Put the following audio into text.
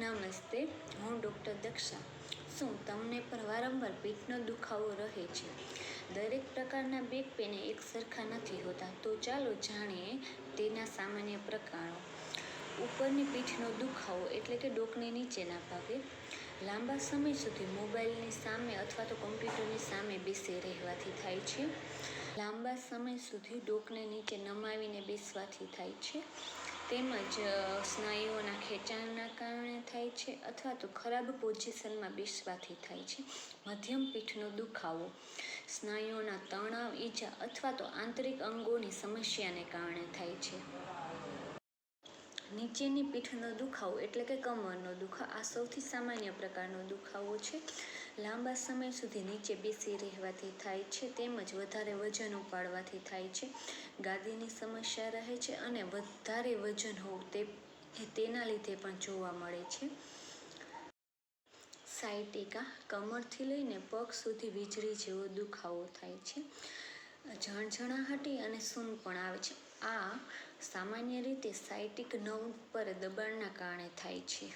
નમસ્તે, હું ડૉક્ટર દક્ષા. શું તમને પણ વારંવાર પીઠનો દુખાવો રહે છે? દરેક પ્રકારના બેક પેન એક સરખા નથી હોતા, તો ચાલો જાણીએ તેના સામાન્ય પ્રકારો. ઉપરની પીઠનો દુખાવો એટલે કે ડોકની નીચેના ભાગે. લાંબા સમય સુધી મોબાઈલની સામે અથવા તો કમ્પ્યુટરની સામે બેસી રહેવાથી થાય છે. લાંબા સમય સુધી ડોકને નીચે નમાવીને બેસવાથી થાય છે. તેમજ સ્નાયુઓના ખેંચાણના કારણે થાય છે અથવા તો ખરાબ પોઝિશનમાં બેસવાથી થાય છે. મધ્યમ પીઠનો દુખાવો સ્નાયુઓના તણાવ, ઈજા અથવા તો આંતરિક અંગોની સમસ્યાને કારણે થાય છે. નીચેની પીઠનો દુખાવો એટલે કે કમરનો દુખાવો. આ સૌથી સામાન્ય પ્રકારનો દુખાવો છે. લાંબા સમય સુધી નીચે બેસી રહેવાથી થાય છે તેમજ વધારે વજન ઉપાડવાથી થાય છે. ગાદીની સમસ્યા રહે છે અને વધારે વજન હોવું તેના લીધે પણ જોવા મળે છે. સાયટિકા કમરથી લઈને પગ સુધી વીજળી જેવો દુખાવો થાય છે. ઝણઝણાહટી અને સૂન પણ આવે છે. આ સામાન્ય રીતે સાયટિક નર્વ પર દબાણના કારણે થાય છે.